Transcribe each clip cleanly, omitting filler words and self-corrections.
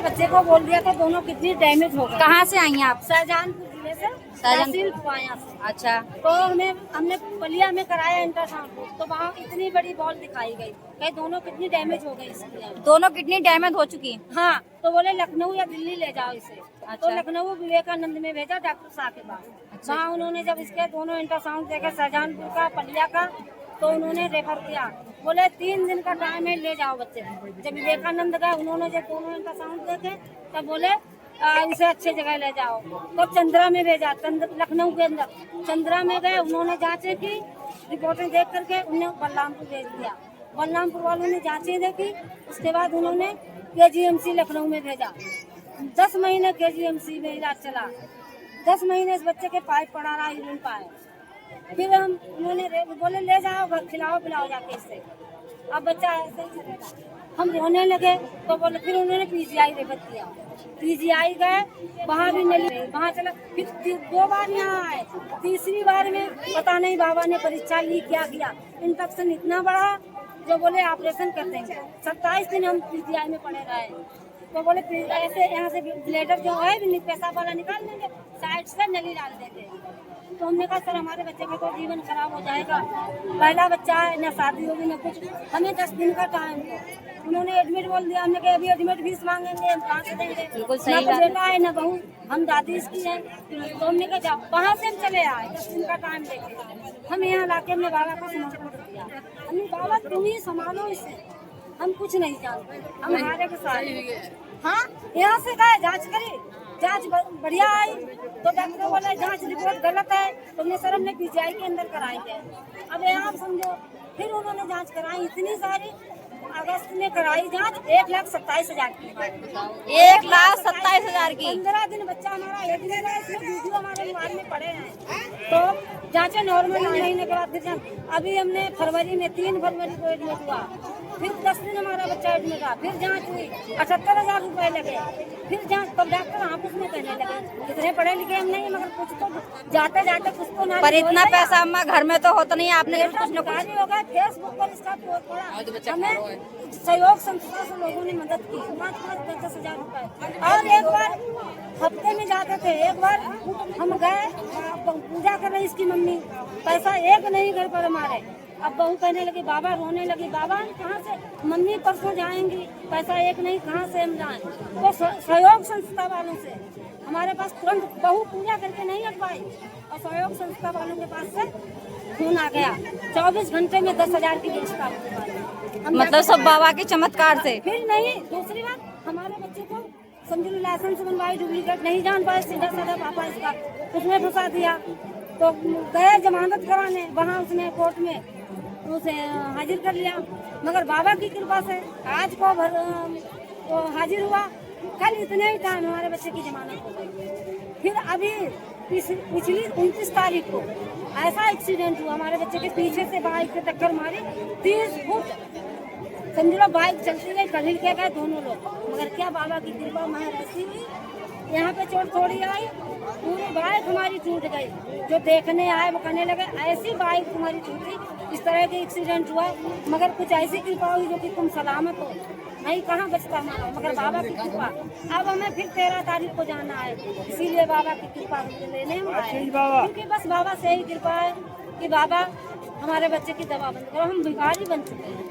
बच्चे को बोल दिया था दोनों किडनी डैमेज हो गए। कहाँ से आई हैं आप? शाहजहानपुर जिले से, तहसील पुआया से। अच्छा, तो हमने बलिया में कराया इंटरसाउंड, तो वहाँ इतनी बड़ी बॉल दिखाई गई, कहीं दोनों किडनी डैमेज हो गई इसकी। दोनों किडनी डैमेज हो चुकी? हाँ, तो बोले लखनऊ या दिल्ली ले जाओ इसे। अच्छा। तो लखनऊ विवेकानंद में भेजा डॉक्टर शाह के पास। अच्छा। वहाँ उन्होंने जब इसके दोनों इंटरसाउंड देखे, शाहजहानपुर का, बलिया का, तो उन्होंने रेफर किया। बोले 3 दिन का टाइम है, ले जाओ बच्चे। जब विवेकानंद गए, उन्होंने जब दोनों इंटरसाउंड देखे तब बोले इसे अच्छे जगह ले जाओ। तो चंद्रा में भेजा, लखनऊ के अंदर चंद्रा में गए, उन्होंने जांचें की, रिपोर्टें देख करके उन्हें बलरामपुर भेज दिया। बलरामपुर वालों ने जांचें देखी, उसके बाद उन्होंने KGMC लखनऊ में भेजा। 10 महीने KGMC में इलाज चला। 10 महीने इस बच्चे के पाइप पड़ा रहा, यूरिन पाइप। फिर उन्होंने बोले ले जाओ घर, खिलाओ पिलाओ जाके इससे, अब बच्चा ऐसे ही चलेगा। हम रोने लगे तो बोले, फिर उन्होंने PGI रेफर किया। PGI गए, वहाँ भी नहीं, वहाँ चला। फिर 2 बार यहाँ आए, तीसरी बार में पता नहीं बाबा ने परीक्षा ली क्या किया, इन्फेक्शन इतना बड़ा जो बोले ऑपरेशन कर देंगे। 27 दिन हम PGI में पड़े रहे। तो बोले ऐसे यहाँ से ब्लेडर जो है पेशाब वाला निकाल देंगे, साइड से नली डाल देंगे। तो हमने कहा सर हमारे बच्चे का तो जीवन खराब हो जाएगा, पहला बच्चा है, न शादी होगी न कुछ, हमें 10 दिन का टाइम है। उन्होंने एडमिट बोल दिया, हमने कहा अभी एडमिट फीस मांगेंगे, हम कहाँ से देंगे? बिल्कुल सही न बेटा है न बहू, हम दादी इसकी है। तो हमने कहा जाओ, वहाँ से हम चले आए 10 दिन का टाइम देखे। हम यहाँ लाके हमने बाबा को समर्पण किया, हमने बाबा तुम ही संभालो इसे, हम कुछ नहीं जानते, हम हमारे के साथ। हाँ, यहाँ से गए, जांच करी, जांच बढ़िया आई, तो डॉक्टर बोला जांच रिपोर्ट गलत है, तुमने सर हमने PGI के अंदर कराई है। अब यहाँ आप समझो, फिर उन्होंने जांच कराई इतनी सारी, अगस्त में कराई जांच 1,27,000 की। 1,27,000 की? 15 दिन बच्चा हमारा एडमिट है, इसमें वीडियो हमारे मोबाइल में पड़े हैं। तो जांचें नॉर्मल महीने के बाद फिर अभी हमने फरवरी में 3 फरवरी को एडमिट हुआ, फिर 10 दिन हमारा बच्चा एडमिट रहा, फिर जांच हुई, 78,000 रुपए लगे। फिर जांच, तब डॉक्टर आपस में कहने लगे कितने पढ़े लिखे हम नहीं, मगर कुछ तो जाते जाते कुछ तो ना। पर इतना पैसा अम्मा घर में तो होता नहीं, आपने कुछ न कुछ होगा। फेसबुक पर इसका पोस्ट पड़ा, हमें सहयोग संस्था से लोगों ने मदद की, 5-5, 10-10,000 रुपए। और एक बार हफ्ते में जाते थे, एक बार हम गए, पूजा कर रही इसकी मम्मी, पैसा एक नहीं घर पर हमारे। अब बहू कहने लगी, बाबा रोने लगी, बाबा कहाँ से, मम्मी परसों जाएंगी, पैसा एक नहीं, कहाँ से हम जाएं? तो सहयोग संस्था वालों से हमारे पास तुरंत बहू पूजा करके नहीं लग पाई, और सहयोग संस्था वालों के पास से खून आ गया। 24 घंटे में 10,000 की व्यवस्था हो। मतलब सब बाबा के चमत्कार से। फिर नहीं, दूसरी बात हमारे बच्चे को समझ लो लाइसेंस बनवाई, डुप्लीकेट नहीं जान पाए, सीधा साधा पापा इसका उसमें फंसा दिया। तो गए जमानत कराने, वहाँ उसने कोर्ट में उसे हाजिर कर लिया, मगर बाबा की कृपा से आज को हाजिर हुआ, कल इतने ही टाइम हमारे बच्चे की जमानत हो गई। फिर अभी पिछली 29 तारीख को ऐसा एक्सीडेंट हुआ, हमारे बच्चे के पीछे से बाइक से टक्कर मारी, 30 फुट समझ लो बाइक चलती गई, कल के गए दोनों लोग, मगर क्या बाबा की कृपा महर ऐसी हुई, यहाँ पे चोट थोड़ी आई, पूरी बाइक हमारी टूट गई। जो देखने आए वो कहने लगे ऐसी बाइक तुम्हारी टूटी, इस तरह के एक्सीडेंट हुआ, मगर कुछ ऐसी कृपा हुई जो कि तुम सलामत हो, नहीं कहाँ बचता हमारा, मगर बाबा की कृपा। अब हमें फिर 13 तारीख को जाना है, इसीलिए बाबा की कृपा लेने हम आए, क्योंकि बस बाबा से ही कृपा है कि बाबा हमारे बच्चे की दवा बंद करो, हम भिखारी बन चुके हैं।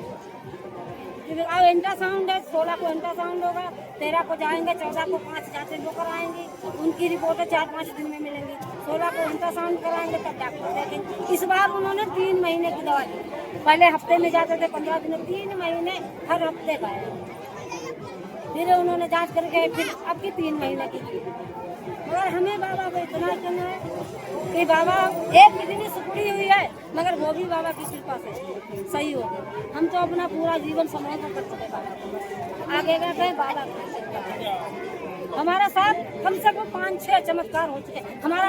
अब इंट्रासाउंड है, 16 को इंट्रासाउंड होगा, 13 को जाएंगे, 14 को 5 जांचें जो कराएंगी, उनकी रिपोर्टें 4-5 दिन में मिलेंगी, 16 को इंट्रासाउंड कराएंगे, तब डॉक्टर देखेंगे। इस बार उन्होंने 3 महीने की दवा दी, पहले हफ्ते में जाते थे 15 दिन, 3 महीने हर हफ्ते गए, फिर उन्होंने जांच करके फिर अब की 3 महीने की दी। मगर हमें बाबा को इतना करना है कि बाबा एक किडनी सिकुड़ी हुई है, मगर वो भी बाबा की कृपा से सही हो गई। हम तो अपना पूरा जीवन समर्पण कर चुके बाबा को, आगे गए बाबा हमारा साथ कम से कम 5-6 चमत्कार हो चुके हमारा।